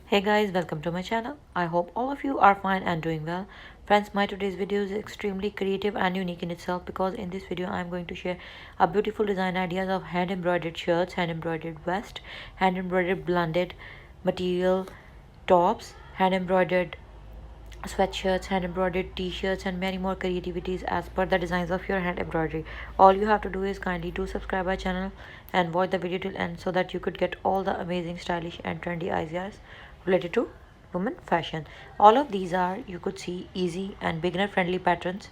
Hey guys, welcome to my channel. I hope all of you are fine and doing well. Friends, my today's video is extremely creative and unique in itself because in this video I am going to share a beautiful design ideas of hand embroidered shirts, hand embroidered vest, hand embroidered blended material tops, hand embroidered sweatshirts, hand embroidered t-shirts and many more creativities as per the designs of your hand embroidery. All you have to do is kindly do subscribe our channel and watch the video till end so that you could get all the amazing stylish and trendy ideas related to women fashion. All of these are, you could see, easy and beginner friendly patterns,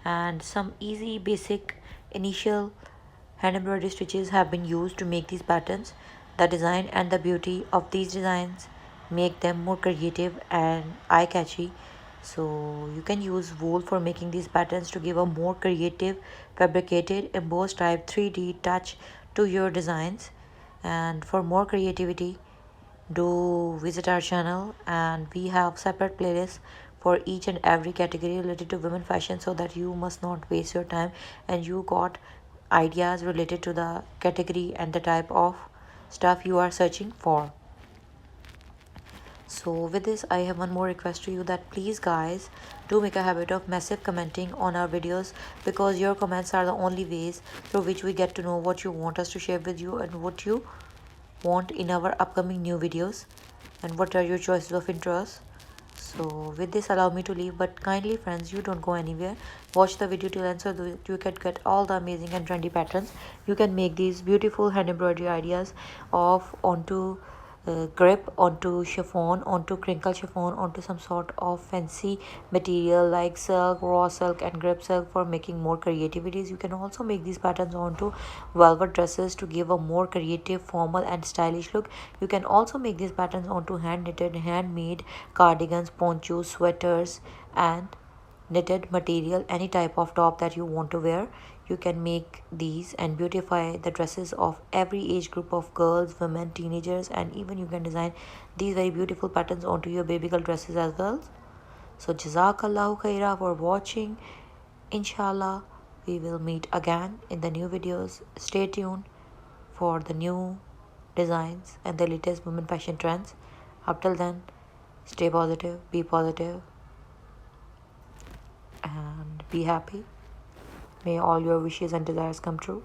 and some easy basic initial hand embroidery stitches have been used to make these patterns. The design and the beauty of these designs make them more creative and eye-catchy. So you can use wool for making these patterns to give a more creative, fabricated, embossed type 3D touch to your designs. And for more creativity, do visit our channel, and we have separate playlists for each and every category related to women fashion so that you must not waste your time and you got ideas related to the category and the type of stuff you are searching for. So with this, I have one more request to you, that please guys do make a habit of massive commenting on our videos, because your comments are the only ways through which we get to know what you want us to share with you and what you want in our upcoming new videos and what are your choices of interest. So with this, allow me to leave, but kindly friends, you don't go anywhere. Watch the video till end so that you can get all the amazing and trendy patterns. You can make these beautiful hand embroidery ideas of onto grip, onto chiffon, onto crinkle chiffon, onto some sort of fancy material like silk, raw silk and grip silk for making more creativities. You can also make these patterns onto velvet dresses to give a more creative, formal and stylish look. You can also make these patterns onto hand knitted, handmade cardigans, ponchos, sweaters and knitted material, any type of top that you want to wear. You can make these and beautify the dresses of every age group of girls, women, teenagers, and even you can design these very beautiful patterns onto your baby girl dresses as well. So jazakallahu khaira for watching. Inshallah, we will meet again in the new videos. Stay tuned for the new designs and the latest women fashion trends. Up till then, stay positive, be positive, and be happy. May all your wishes and desires come true.